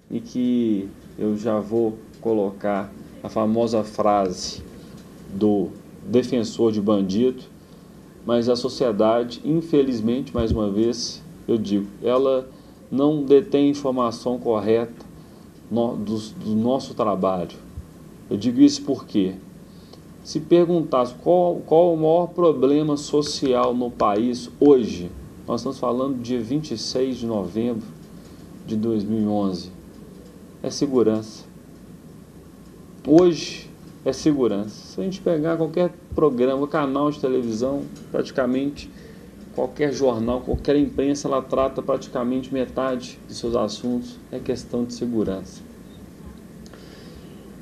E que eu já vou colocar a famosa frase do defensor de bandido, mas a sociedade, infelizmente, mais uma vez, eu digo, ela não detém informação correta do nosso trabalho. Eu digo isso porque, se perguntasse qual o maior problema social no país hoje, nós estamos falando do dia 26 de novembro de 2011, é segurança. Hoje é segurança. Se a gente pegar qualquer programa, canal de televisão, praticamente qualquer jornal, qualquer imprensa, ela trata praticamente metade de seus assuntos é questão de segurança.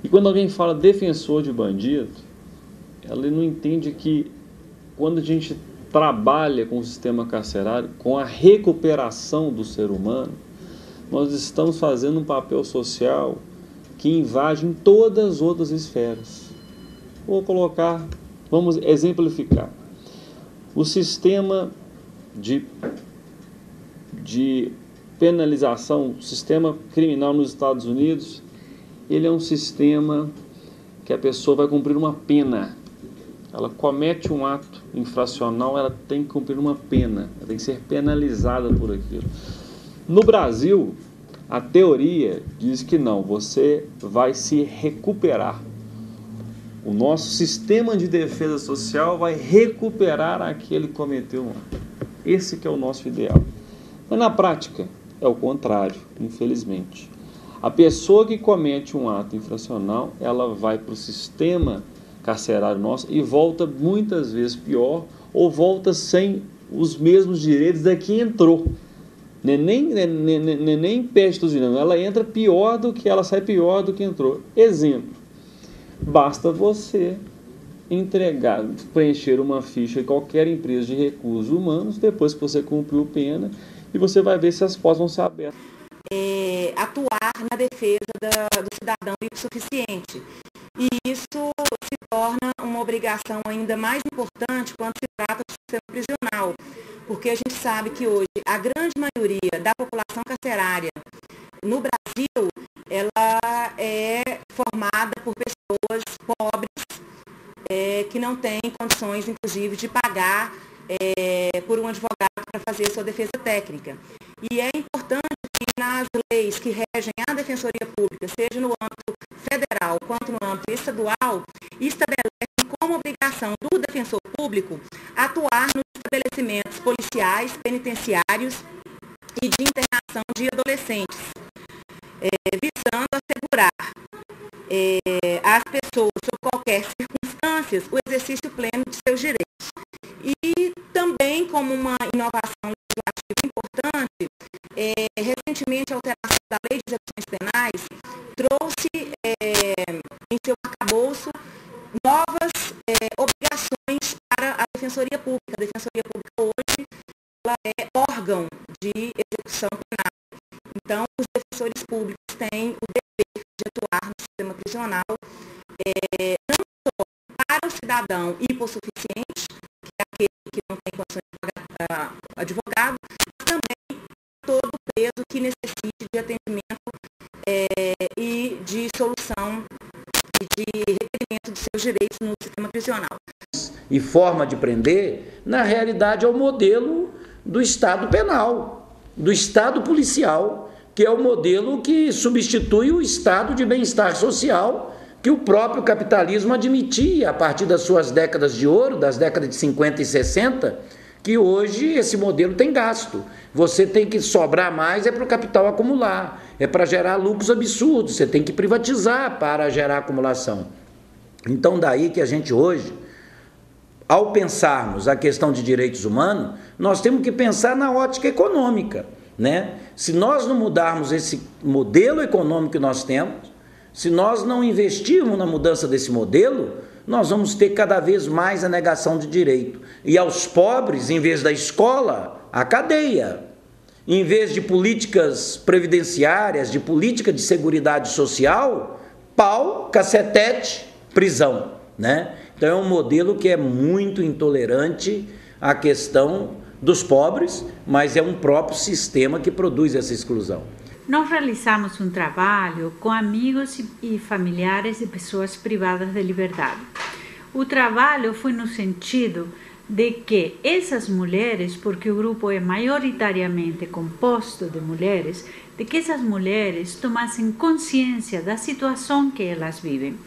E quando alguém fala defensor de bandido, ela não entende que quando a gente trabalha com o sistema carcerário, com a recuperação do ser humano, nós estamos fazendo um papel social que invade em todas as outras esferas. Vamos exemplificar. O sistema de penalização, o sistema criminal nos Estados Unidos, ele é um sistema que a pessoa vai cumprir uma pena. Ela comete um ato infracional, ela tem que cumprir uma pena, ela tem que ser penalizada por aquilo. No Brasil, a teoria diz que não, você vai se recuperar. O nosso sistema de defesa social vai recuperar aquele que cometeu um ato. Esse que é o nosso ideal. Mas na prática, é o contrário, infelizmente. A pessoa que comete um ato infracional, ela vai para o sistema carcerário nosso e volta muitas vezes pior, ou volta sem os mesmos direitos da que entrou. Nem perde dos direitos, ela entra pior do que, ela sai pior do que entrou. Exemplo, basta você preencher uma ficha em qualquer empresa de recursos humanos, depois que você cumpriu pena, e você vai ver se as portas vão ser abertas. Atuar na defesa do cidadão hipossuficiente. E isso se torna uma obrigação ainda mais importante quando se trata do sistema prisional, porque a gente sabe que hoje a grande maioria da população carcerária no Brasil, ela é formada por pessoas pobres, que não têm condições, inclusive, de pagar por um advogado para fazer a sua defesa técnica. E é importante que nas leis que regem a Defensoria Pública, seja no âmbito federal quanto no âmbito estadual, estabelecem como obrigação do defensor público atuar nos estabelecimentos policiais, penitenciários e de internação de adolescentes, visando assegurar às pessoas, sob qualquer circunstância, o exercício pleno de seus direitos. E também, como uma inovação legislativa importante, recentemente a alteração da Lei de Execuções Penais trouxe em seu arcabouço novas obrigações para a Defensoria Pública. A Defensoria Pública hoje ela é órgão de execução penal. Então, os defensores públicos têm o dever de atuar no sistema prisional, não só para o cidadão hipossuficiente, que é aquele que não tem condições de pagar advogado, mas também todo preso que necessite de atendimento e de solução e de requerimento de seus direitos no sistema prisional. E forma de prender, na realidade, é o modelo do Estado penal, do Estado policial, que é o modelo que substitui o Estado de bem-estar social que o próprio capitalismo admitia a partir das suas décadas de ouro, das décadas de 50 e 60, que hoje esse modelo tem gasto. Você tem que sobrar mais para o capital acumular, é para gerar lucros absurdos, você tem que privatizar para gerar acumulação. Então daí que a gente hoje, ao pensarmos a questão de direitos humanos, nós temos que pensar na ótica econômica, né? Se nós não mudarmos esse modelo econômico que nós temos, se nós não investirmos na mudança desse modelo, nós vamos ter cada vez mais a negação de direito. E aos pobres, em vez da escola, a cadeia. Em vez de políticas previdenciárias, de política de seguridade social, pau, cacetete, prisão, né? Então é um modelo que é muito intolerante à questão dos pobres, mas é um próprio sistema que produz essa exclusão. nós realizamos um trabalho com amigos e familiares de pessoas privadas de liberdade. O trabalho foi no sentido de que essas mulheres, porque o grupo é maioritariamente composto de mulheres, de que essas mulheres tomassem consciência da situação que elas vivem.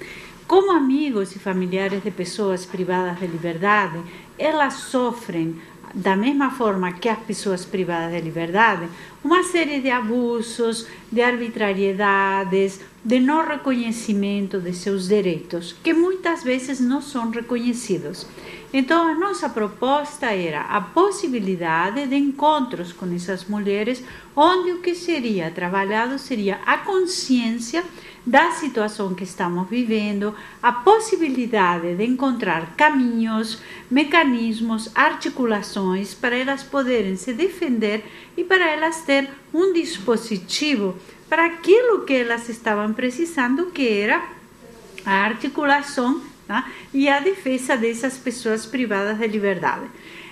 Como amigos e familiares de pessoas privadas de liberdade, elas sofrem, da mesma forma que as pessoas privadas de liberdade, uma série de abusos, de arbitrariedades, de não reconhecimento de seus direitos, que muitas vezes não são reconhecidos. Então, a nossa proposta era a possibilidade de encontros com essas mulheres, onde o que seria trabalhado seria a consciência da situação que estamos vivendo, a possibilidade de encontrar caminhos, mecanismos, articulações para elas poderem se defender e para elas ter um dispositivo para aquilo que elas estavam precisando, que era a articulação, tá? E a defesa dessas pessoas privadas de liberdade.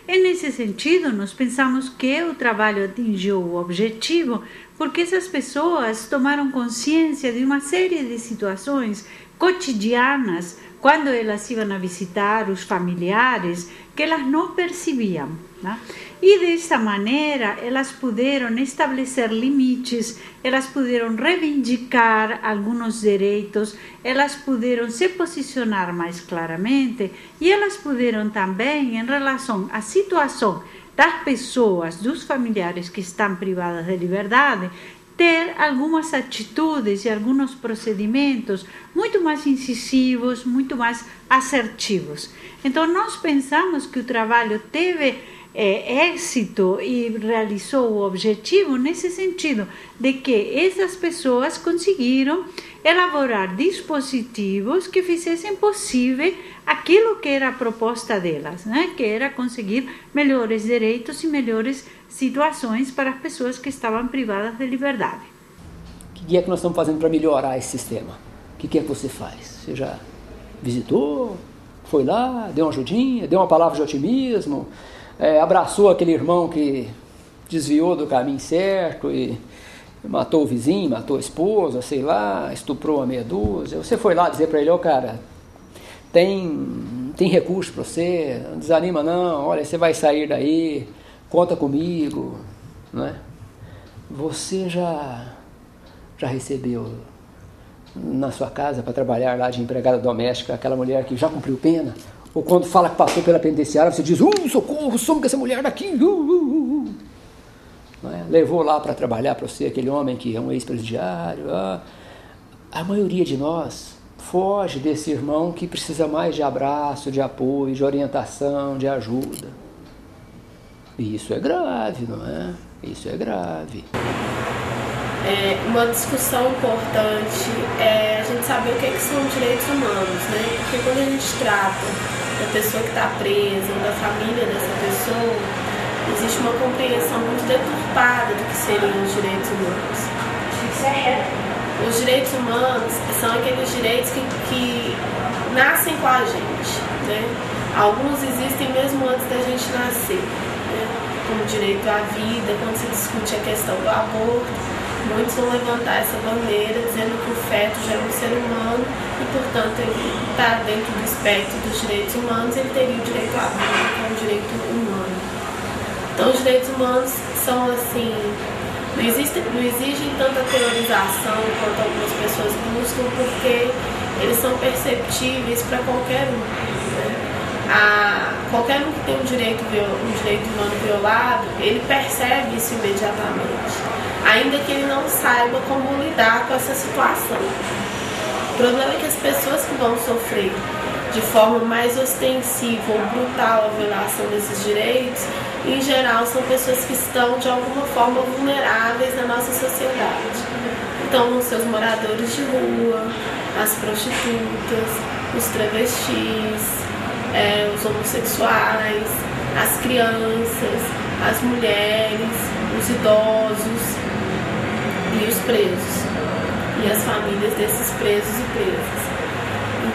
E nesse sentido, nós pensamos que o trabalho atingiu o objetivo porque essas pessoas tomaram consciência de uma série de situações cotidianas, quando elas iam a visitar os familiares, que elas não percebiam. Né? E dessa maneira, elas puderam estabelecer limites, elas puderam reivindicar alguns direitos, elas puderam se posicionar mais claramente e elas puderam também, em relação à situação das pessoas, dos familiares que estão privadas de liberdade, ter algumas atitudes e alguns procedimentos muito mais incisivos, muito mais assertivos. Então, nós pensamos que o trabalho teve êxito e realizou o objetivo nesse sentido, de que essas pessoas conseguiram elaborar dispositivos que fizessem possível aquilo que era a proposta delas, né? Que era conseguir melhores direitos e melhores situações para as pessoas que estavam privadas de liberdade. O que é que nós estamos fazendo para melhorar esse sistema? O que é que você faz? Você já visitou? Foi lá? Deu uma ajudinha? Deu uma palavra de otimismo? Abraçou aquele irmão que desviou do caminho certo e matou o vizinho, matou a esposa, sei lá, estuprou a meia dúzia. Você foi lá dizer para ele, cara, tem recurso para você, não desanima não, olha, você vai sair daí, conta comigo, né? Você já recebeu na sua casa para trabalhar lá de empregada doméstica aquela mulher que já cumpriu pena? Ou quando fala que passou pela penitenciária, você diz, socorro, some com essa mulher daqui, Não é? Levou lá para trabalhar para você aquele homem que é um ex-presidiário. A maioria de nós foge desse irmão que precisa mais de abraço, de apoio, de orientação, de ajuda. E isso é grave, não é? Isso é grave. Uma discussão importante é a gente saber o que são direitos humanos, né? Porque quando a gente trata da pessoa que está presa ou da família dessa pessoa, existe uma compreensão muito deturpada do que seriam os direitos humanos. Os direitos humanos são aqueles direitos que nascem com a gente, né? Alguns existem mesmo antes da gente nascer, né? Como o direito à vida, quando se discute a questão do aborto, muitos vão levantar essa bandeira dizendo que o feto já é um ser humano e, portanto, ele está dentro do espectro dos direitos humanos, ele teria o direito à vida, que é um direito humano. Então, os direitos humanos são assim, não exigem tanta teorização quanto algumas pessoas buscam, porque eles são perceptíveis para qualquer um. Né? Qualquer um que tem um direito humano violado, ele percebe isso imediatamente, ainda que ele não saiba como lidar com essa situação. O problema é que as pessoas que vão sofrer de forma mais ostensiva ou brutal a violação desses direitos, em geral, são pessoas que estão de alguma forma vulneráveis na nossa sociedade. Então, os seus moradores de rua, as prostitutas, os travestis, os homossexuais, as crianças, as mulheres, os idosos e os presos, e as famílias desses presos e presas.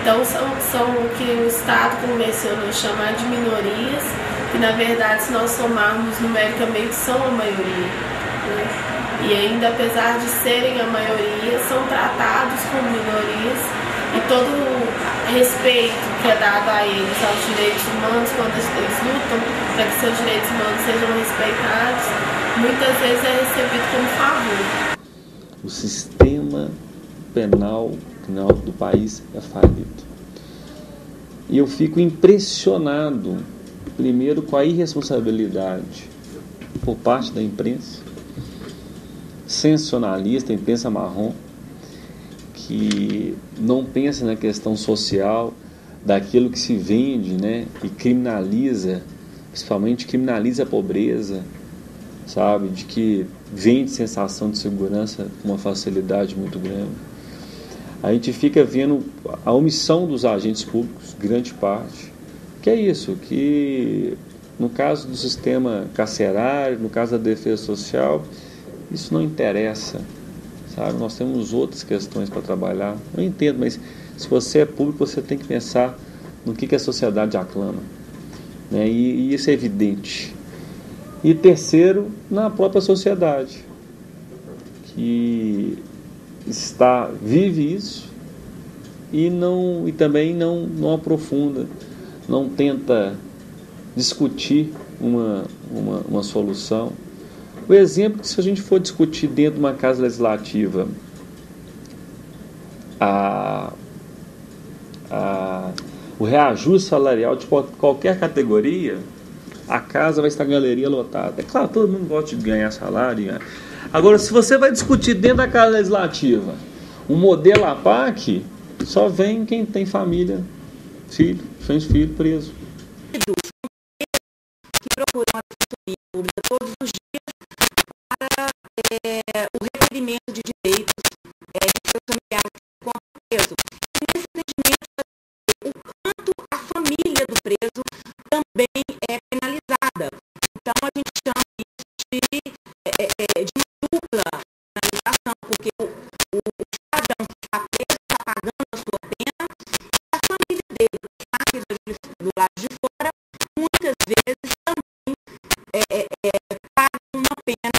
Então, são o que o Estado convencionou chamar de minorias, que na verdade, se nós somarmos numericamente, são a maioria. Né? e ainda, apesar de serem a maioria, são tratados como minorias, e todo o respeito que é dado a eles, aos direitos humanos, quando eles lutam para que seus direitos humanos sejam respeitados, muitas vezes é recebido como favor. O sistema penal do país é falido. E eu fico impressionado, primeiro, com a irresponsabilidade por parte da imprensa, sensacionalista, imprensa marrom, que não pensa na questão social daquilo que se vende, né, e criminaliza, principalmente criminaliza a pobreza, sabe, de que vende sensação de segurança com uma facilidade muito grande. A gente fica vendo a omissão dos agentes públicos, grande parte, que é isso, que no caso do sistema carcerário, no caso da defesa social, isso não interessa, sabe? Nós temos outras questões para trabalhar. Eu entendo, mas se você é público, você tem que pensar no que a sociedade aclama, né? E isso é evidente. E terceiro, na própria sociedade, que vive isso e também não aprofunda, não tenta discutir uma solução. O exemplo que, se a gente for discutir dentro de uma casa legislativa o reajuste salarial de qualquer categoria, a casa vai estar a galeria lotada. É claro, todo mundo gosta de ganhar salário, né? Agora, se você vai discutir dentro da casa legislativa um modelo APAC, só vem quem tem família, filho preso. Que procuram a defensoria pública todos os dias para o requerimento de direitos de seus familiares contra o preso. E nesse entendimento, o quanto a família do preso também é penalizada. Então, a gente chama isso de uma dupla penalização, porque o cidadão que está preso está pagando a sua pena, e a família dele, que está aqui do lado de fora, muitas vezes também paga uma pena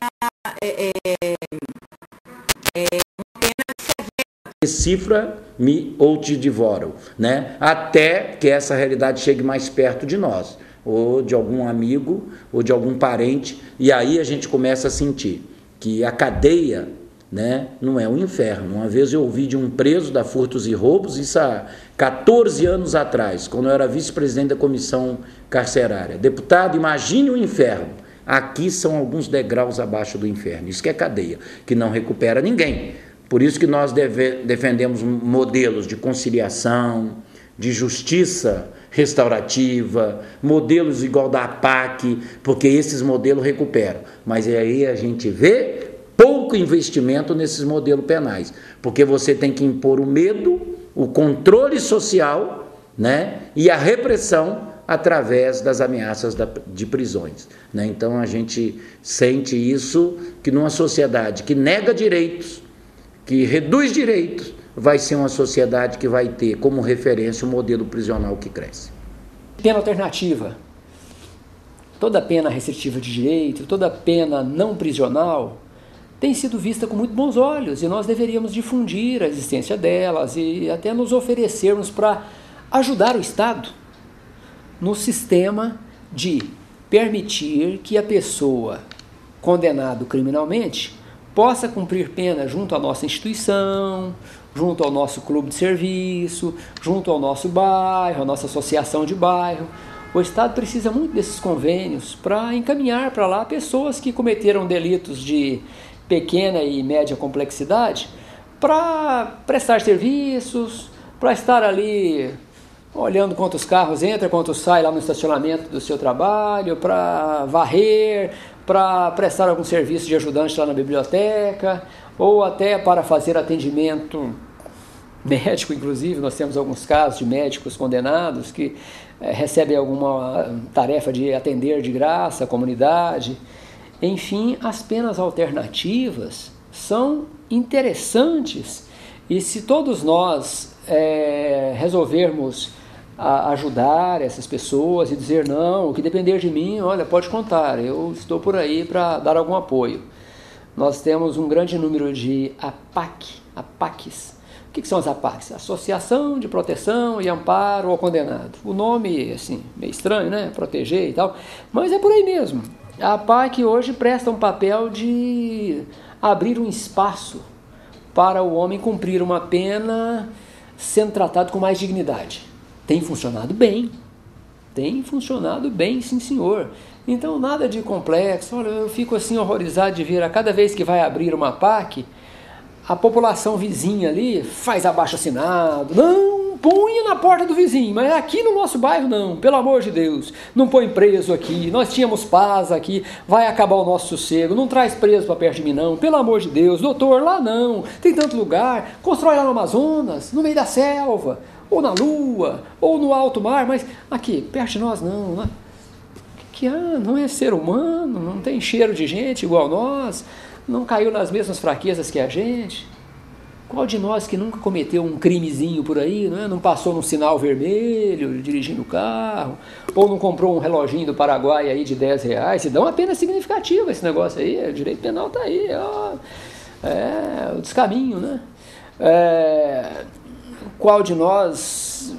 severa. Cifra-me ou te devoram, né? Até que essa realidade chegue mais perto de nós, ou de algum amigo, ou de algum parente, e aí a gente começa a sentir que a cadeia, né, não é um inferno. Uma vez eu ouvi de um preso da Furtos e Roubos, isso há 14 anos atrás, quando eu era vice-presidente da comissão carcerária: deputado, imagine o inferno, aqui são alguns degraus abaixo do inferno. Isso que é cadeia, que não recupera ninguém. Por isso que nós defendemos modelos de conciliação, de justiça restaurativa, modelos igual da APAC, porque esses modelos recuperam. Mas aí a gente vê pouco investimento nesses modelos penais, porque você tem que impor o medo, o controle social, né, e a repressão através das ameaças de prisões, né? Então a gente sente isso, que numa sociedade que nega direitos, que reduz direitos, vai ser uma sociedade que vai ter como referência o modelo prisional que cresce. Pena alternativa. Toda pena restritiva de direito, toda pena não prisional tem sido vista com muito bons olhos, e nós deveríamos difundir a existência delas e até nos oferecermos para ajudar o Estado no sistema de permitir que a pessoa condenada criminalmente possa cumprir pena junto à nossa instituição, junto ao nosso clube de serviço, junto ao nosso bairro, à nossa associação de bairro. O Estado precisa muito desses convênios para encaminhar para lá pessoas que cometeram delitos de pequena e média complexidade, para prestar serviços, para estar ali olhando quantos carros entram, quantos saem lá no estacionamento do seu trabalho, para varrer, para prestar algum serviço de ajudante lá na biblioteca, ou até para fazer atendimento médico. Inclusive, nós temos alguns casos de médicos condenados que recebem alguma tarefa de atender de graça a comunidade. Enfim, as penas alternativas são interessantes, e se todos nós resolvermos ajudar essas pessoas e dizer: não, o que depender de mim, olha, pode contar, eu estou por aí para dar algum apoio. nós temos um grande número de APACs. O que são as APACs? Associação de Proteção e Amparo ao Condenado. O nome, assim, meio estranho, né? Proteger e tal, mas é por aí mesmo. A APAC hoje presta um papel de abrir um espaço para o homem cumprir uma pena sendo tratado com mais dignidade. Tem funcionado bem, sim senhor. Então nada de complexo. Olha, eu fico assim horrorizado de ver a cada vez que vai abrir uma APAC, a população vizinha ali faz abaixo-assinado, não põe na porta do vizinho, mas aqui no nosso bairro não, pelo amor de Deus, não põe preso aqui, nós tínhamos paz aqui, vai acabar o nosso sossego, não traz preso para perto de mim não, pelo amor de Deus, doutor, lá não, tem tanto lugar, constrói lá no Amazonas, no meio da selva, ou na lua, ou no alto mar, mas aqui, perto de nós não, né? Não é ser humano, não tem cheiro de gente igual nós, não caiu nas mesmas fraquezas que a gente. Qual de nós que nunca cometeu um crimezinho por aí, né? Não passou num sinal vermelho dirigindo o carro, ou não comprou um reloginho do Paraguai aí de R$10, se dá uma pena significativa esse negócio aí, o direito penal está aí, ó, o descaminho, né? Qual de nós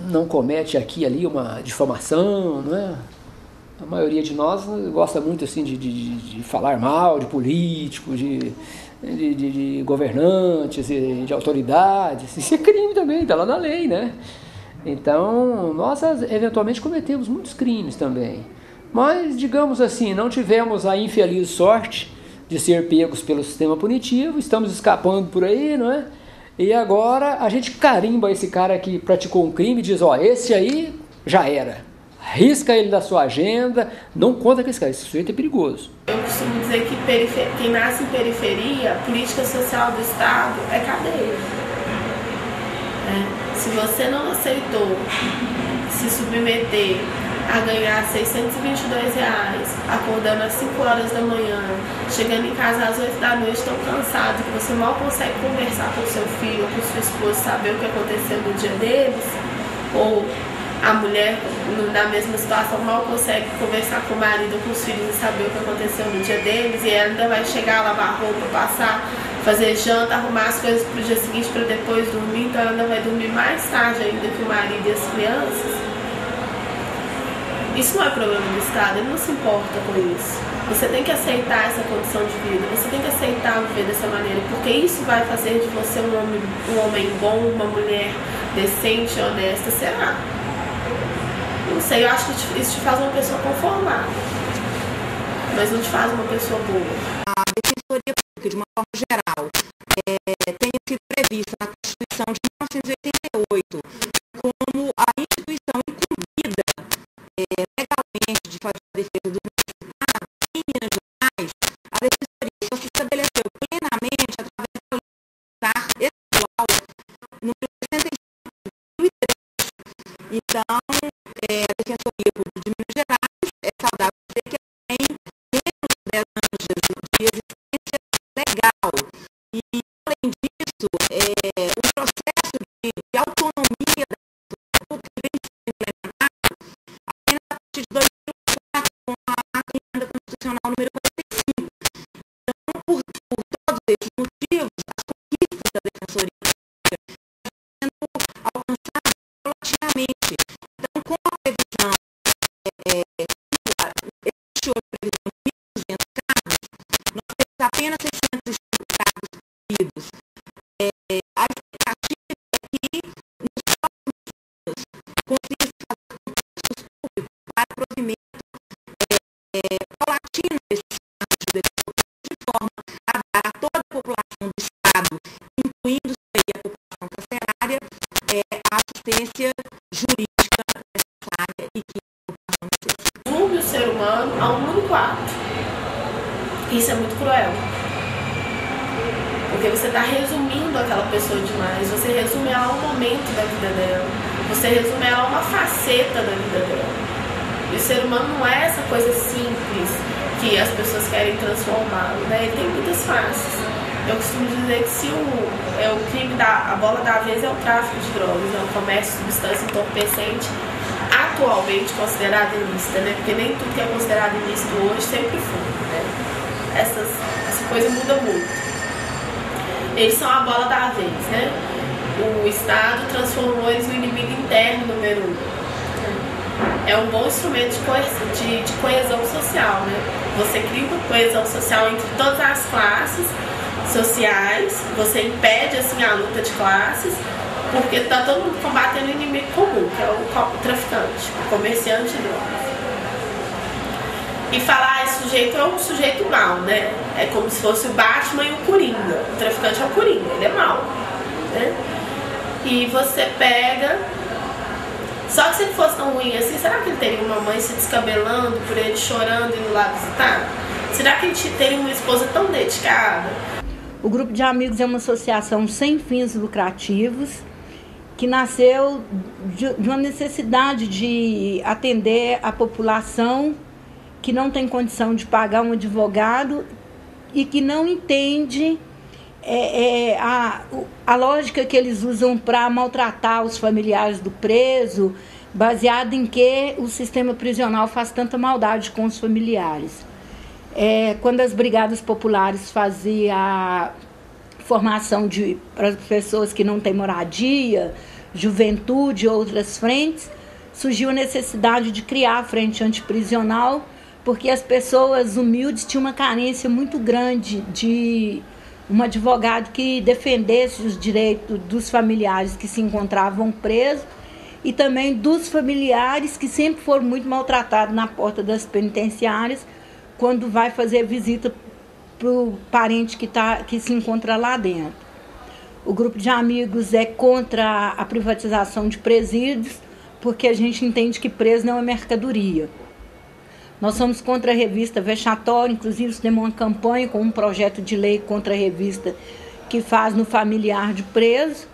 não comete aqui e ali uma difamação, né? A maioria de nós gosta muito assim de falar mal de políticos, de governantes, de autoridades. Isso é crime também, está lá na lei, né? Então, nós eventualmente cometemos muitos crimes também. Mas, digamos assim, não tivemos a infeliz sorte de ser pegos pelo sistema punitivo, estamos escapando por aí, não é? E agora a gente carimba esse cara que praticou um crime e diz, ó, esse aí já era. Risca ele da sua agenda, não conta com esse cara, esse sujeito é perigoso. Eu costumo dizer que quem nasce em periferia, a política social do Estado é cadeia. Se você não aceitou se submeter a ganhar R$622, acordando às 5 horas da manhã, chegando em casa às 8 da noite, tão cansado que você mal consegue conversar com seu filho ou com sua esposa, saber o que aconteceu no dia deles, ou a mulher, na mesma situação, mal consegue conversar com o marido ou com os filhos e saber o que aconteceu no dia deles, e ela ainda vai chegar, lavar roupa, passar, fazer janta, arrumar as coisas para o dia seguinte para depois dormir, então ela ainda vai dormir mais tarde ainda que o marido e as crianças. Isso não é problema do Estado, ele não se importa com isso. Você tem que aceitar essa condição de vida, você tem que aceitar viver dessa maneira, porque isso vai fazer de você um homem bom, uma mulher decente, honesta, será? Não sei, eu acho que isso te faz uma pessoa conformada, mas não te faz uma pessoa boa. A Defensoria Pública, de uma forma geral, tem sido prevista na Constituição de 1988 como a instituição incumbida legalmente de fazer a defesa dos necessitados. Em Minas Gerais, a Defensoria só se estabeleceu plenamente através da lei estadual número 65 de 2003. Então, a Defensoria Pública de Minas Gerais é saudável dizer que ela tem menos de 10 anos de existência legal. E, além disso, o processo de autonomia da Defensoria Pública vem sendo implementado apenas a partir de 2004, com a emenda constitucional número 45. Então, por todos esses motivos, as conquistas da Defensoria Pública estão sendo alcançadas paulatinamente. Então, com a previsão, existe hoje previsão de 1.200 cargos, nós temos apenas 605 cargos pedidos. A expectativa é que nos próximos dias consiga fazer concursos públicos para provimento paulatino desses cargos de defesa, de forma a dar a toda a população do Estado, incluindo a população carcerária, a assistência jurídica necessária e que a população necessita. Resume o ser humano a um único ato. Isso é muito cruel. Porque você está resumindo aquela pessoa demais, você resume ela a um momento da vida dela, você resume ela a uma faceta da vida dela. E o ser humano não é essa coisa simples que as pessoas querem transformá-lo, né? Ele tem muitas faces. Eu costumo dizer que se o crime a bola da vez é o tráfico de drogas, é o comércio de substância entorpecente, atualmente considerado ilícita, né? Porque nem tudo que é considerado ilícito hoje sempre foi, né? Essa coisa muda muito. Eles são a bola da vez, né? O Estado transformou eles no inimigo interno número 1. É um bom instrumento de coesão social, né? Você cria uma coesão social entre todas as classes sociais, você impede assim a luta de classes, porque está todo mundo combatendo o inimigo comum, que é o traficante, o comerciante de drogas. E falar, esse sujeito é um sujeito mau, né? É como se fosse o Batman e o Coringa. O traficante é o Coringa, ele é mau, né? E você pega... Só que se ele fosse tão ruim assim, será que ele teria uma mãe se descabelando por ele, chorando e indo lá visitar? Será que ele teria uma esposa tão dedicada? O Grupo de Amigos é uma associação sem fins lucrativos que nasceu de uma necessidade de atender a população que não tem condição de pagar um advogado e que não entende a lógica que eles usam para maltratar os familiares do preso, baseado em que o sistema prisional faz tanta maldade com os familiares. Quando as brigadas populares faziam a formação para as pessoas que não têm moradia, juventude e outras frentes, surgiu a necessidade de criar a frente antiprisional, porque as pessoas humildes tinham uma carência muito grande de um advogado que defendesse os direitos dos familiares que se encontravam presos e também dos familiares que sempre foram muito maltratados na porta das penitenciárias quando vai fazer visita para o parente que se encontra lá dentro. O Grupo de Amigos é contra a privatização de presídios, porque a gente entende que preso não é mercadoria. Nós somos contra a revista vexatória, inclusive temos uma campanha com um projeto de lei contra a revista que faz no familiar de preso,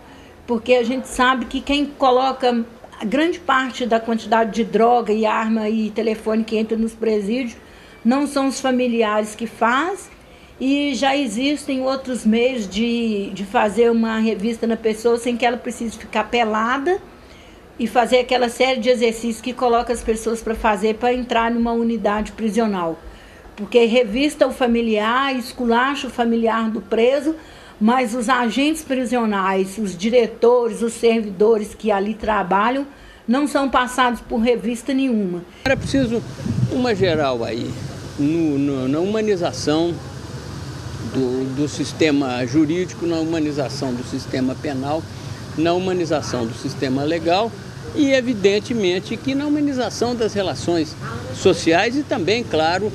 porque a gente sabe que quem coloca a grande parte da quantidade de droga e arma e telefone que entra nos presídios não são os familiares que fazem, e já existem outros meios de fazer uma revista na pessoa sem que ela precise ficar pelada e fazer aquela série de exercícios que coloca as pessoas para fazer para entrar numa unidade prisional. Porque revista o familiar, esculacha o familiar do preso, mas os agentes prisionais, os diretores, os servidores que ali trabalham, não são passados por revista nenhuma. Era preciso uma geral aí, na humanização do sistema jurídico, na humanização do sistema penal, na humanização do sistema legal e, evidentemente, que na humanização das relações sociais e também, claro,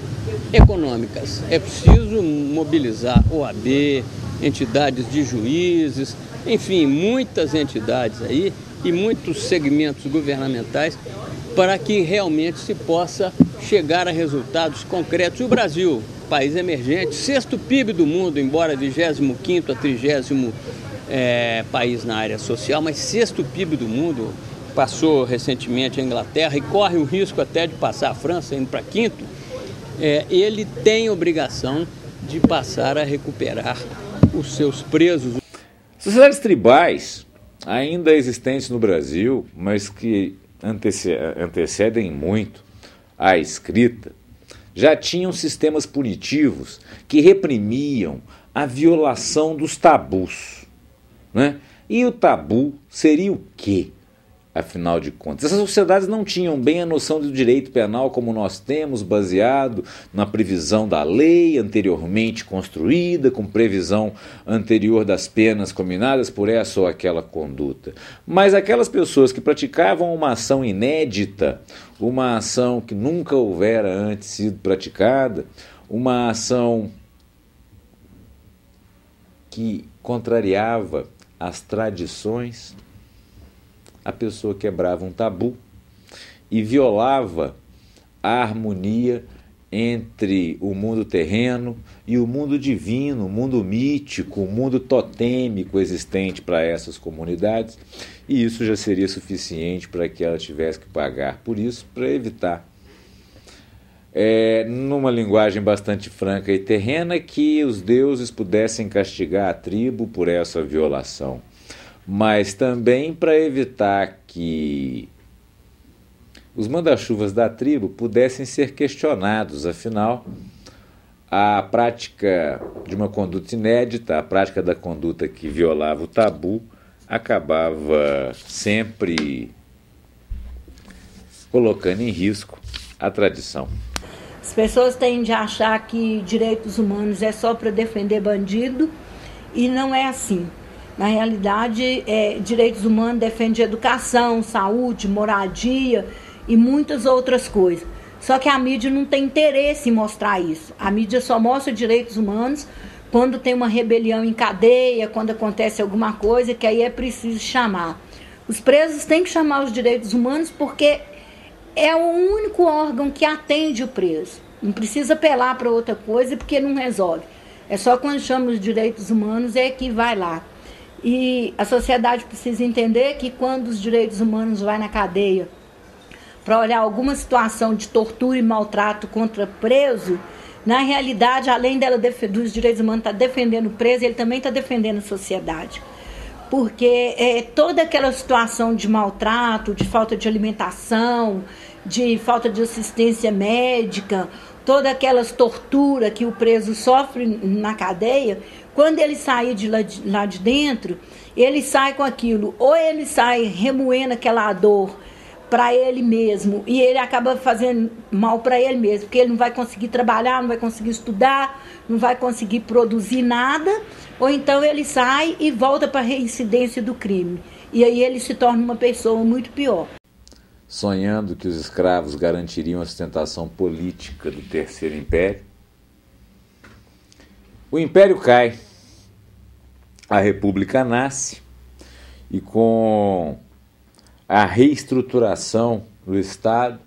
econômicas. É preciso mobilizar OAB, entidades de juízes, enfim, muitas entidades aí e muitos segmentos governamentais para que realmente se possa chegar a resultados concretos. E o Brasil, país emergente, 6º PIB do mundo, embora 25º a 30º país na área social, mas 6º PIB do mundo, passou recentemente a Inglaterra e corre o risco até de passar a França, indo para 5º, ele tem obrigação de passar a recuperar os seus presos. Sociedades tribais, ainda existentes no Brasil, mas que antecedem muito a escrita, já tinham sistemas punitivos que reprimiam a violação dos tabus, né? E o tabu seria o quê, afinal de contas? Essas sociedades não tinham bem a noção do direito penal como nós temos, baseado na previsão da lei anteriormente construída, com previsão anterior das penas combinadas por essa ou aquela conduta. Mas aquelas pessoas que praticavam uma ação inédita, uma ação que nunca houvera antes sido praticada, uma ação que contrariava as tradições, a pessoa quebrava um tabu e violava a harmonia entre o mundo terreno e o mundo divino, o mundo mítico, o mundo totêmico existente para essas comunidades, e isso já seria suficiente para que ela tivesse que pagar por isso, para evitar, numa linguagem bastante franca e terrena, que os deuses pudessem castigar a tribo por essa violação, mas também para evitar que os manda-chuvas da tribo pudessem ser questionados. Afinal, a prática de uma conduta inédita, a prática da conduta que violava o tabu, acabava sempre colocando em risco a tradição. As pessoas tendem a achar que direitos humanos é só para defender bandido, e não é assim. Na realidade, direitos humanos defendem educação, saúde, moradia e muitas outras coisas. Só que a mídia não tem interesse em mostrar isso. A mídia só mostra direitos humanos quando tem uma rebelião em cadeia, quando acontece alguma coisa, que aí é preciso chamar. Os presos têm que chamar os direitos humanos porque é o único órgão que atende o preso. Não precisa apelar para outra coisa porque não resolve. É só quando chama os direitos humanos é que vai lá. E a sociedade precisa entender que quando os direitos humanos vai na cadeia para olhar alguma situação de tortura e maltrato contra preso, na realidade, além dos direitos humanos estar defendendo o preso, ele também está defendendo a sociedade. Porque toda aquela situação de maltrato, de falta de alimentação, de falta de assistência médica, toda aquelas torturas que o preso sofre na cadeia, quando ele sair de lá de dentro, ele sai com aquilo, ou ele sai remoendo aquela dor para ele mesmo, e ele acaba fazendo mal para ele mesmo, porque ele não vai conseguir trabalhar, não vai conseguir estudar, não vai conseguir produzir nada, ou então ele sai e volta para a reincidência do crime. E aí ele se torna uma pessoa muito pior. Sonhando que os escravos garantiriam a sustentação política do Terceiro Império, o Império cai, a República nasce, e com a reestruturação do Estado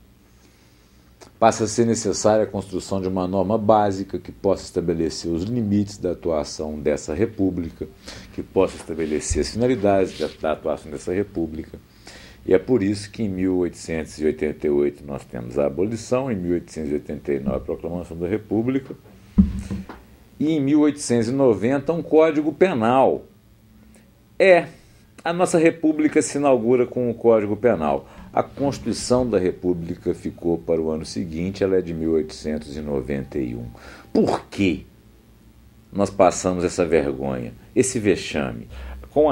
passa a ser necessária a construção de uma norma básica que possa estabelecer os limites da atuação dessa República, que possa estabelecer as finalidades da atuação dessa República. E é por isso que em 1888 nós temos a abolição, em 1889 a proclamação da República, e em 1890 um Código Penal. A nossa República se inaugura com o Código Penal. A Constituição da República ficou para o ano seguinte, ela é de 1891. Por que nós passamos essa vergonha, esse vexame? Com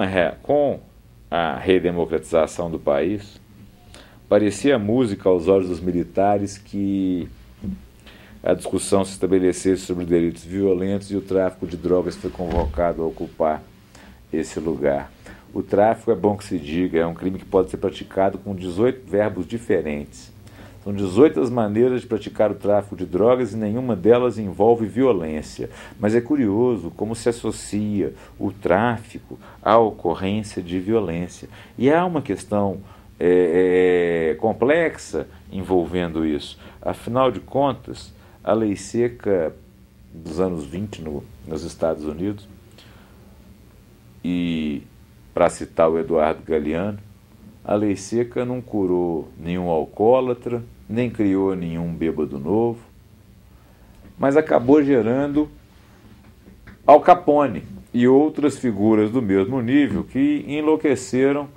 a redemocratização do país, parecia música aos olhos dos militares que a discussão se estabelecesse sobre delitos violentos e o tráfico de drogas foi convocado a ocupar esse lugar. O tráfico, é bom que se diga, é um crime que pode ser praticado com 18 verbos diferentes. São 18 as maneiras de praticar o tráfico de drogas e nenhuma delas envolve violência. Mas é curioso como se associa o tráfico à ocorrência de violência. E há uma questão complexa envolvendo isso. Afinal de contas, a lei seca dos anos 20 nos Estados Unidos, e para citar o Eduardo Galeano, a lei seca não curou nenhum alcoólatra, nem criou nenhum bêbado novo, mas acabou gerando Al Capone e outras figuras do mesmo nível que enlouqueceram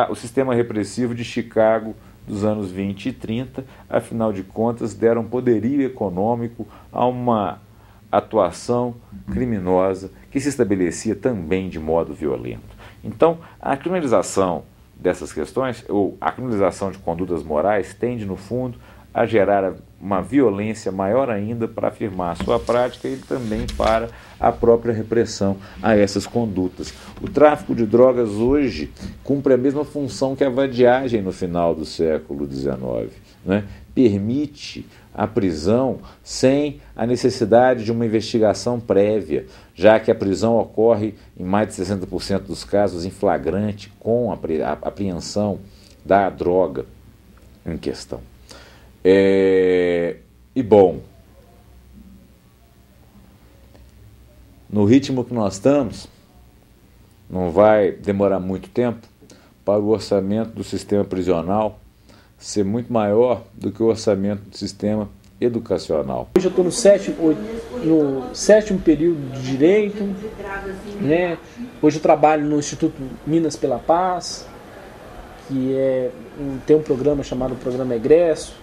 o sistema repressivo de Chicago dos anos 20 e 30, afinal de contas deram poderio econômico a uma atuação criminosa que se estabelecia também de modo violento. Então, a criminalização dessas questões, ou a criminalização de condutas morais, tende, no fundo, a gerar uma violência maior ainda para afirmar a sua prática e também para a própria repressão a essas condutas. O tráfico de drogas hoje cumpre a mesma função que a vadiagem no final do século XIX, né? Permite a prisão sem a necessidade de uma investigação prévia, já que a prisão ocorre em mais de 60% dos casos em flagrante com a apreensão da droga em questão. E bom, no ritmo que nós estamos, não vai demorar muito tempo para o orçamento do sistema prisional ser muito maior do que o orçamento do sistema educacional. Hoje eu estou no sétimo período de Direito, né? Hoje eu trabalho no Instituto Minas pela Paz, que tem um programa chamado Programa Egresso.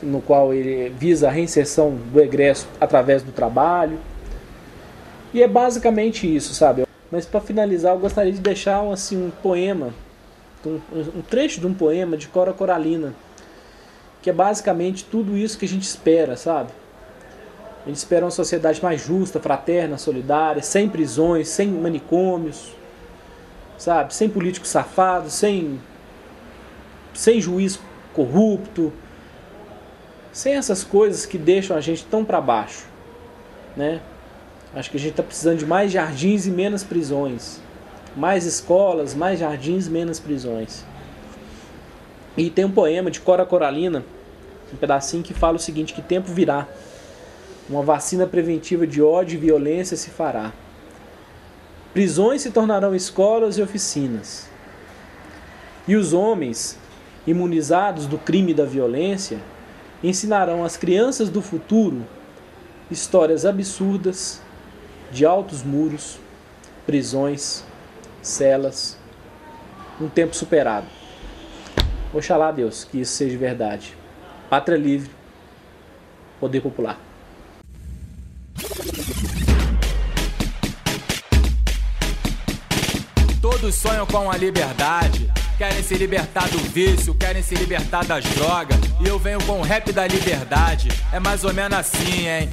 no qual ele visa a reinserção do egresso através do trabalho. E é basicamente isso, sabe? Mas para finalizar, eu gostaria de deixar um poema, um trecho de um poema de Cora Coralina, que é basicamente tudo isso que a gente espera, sabe? A gente espera uma sociedade mais justa, fraterna, solidária, sem prisões, sem manicômios, sabe? Sem políticos safados, sem juiz corrupto, sem essas coisas que deixam a gente tão para baixo, né? Acho que a gente está precisando de mais jardins e menos prisões, mais escolas, mais jardins, menos prisões. E tem um poema de Cora Coralina, um pedacinho que fala o seguinte: que tempo virá, uma vacina preventiva de ódio e violência se fará. Prisões se tornarão escolas e oficinas. E os homens, imunizados do crime e da violência, ensinarão às crianças do futuro histórias absurdas de altos muros, prisões, celas, um tempo superado. Oxalá, Deus, que isso seja verdade. Pátria livre, poder popular. Todos sonham com a liberdade, querem se libertar do vício, querem se libertar das drogas. E eu venho com o rap da liberdade, é mais ou menos assim, hein?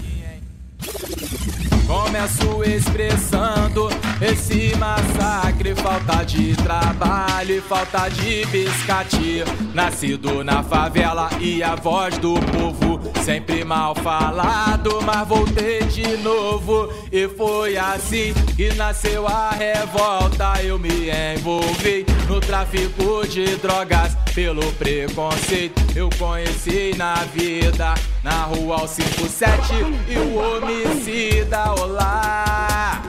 Começo expressando esse massacre, falta de trabalho e falta de biscate. Nascido na favela e a voz do povo, sempre mal falado, mas voltei de novo. E foi assim que nasceu a revolta. Eu me envolvi no tráfico de drogas pelo preconceito. Eu conheci na vida, na rua ao 57 e o homicida. Olá,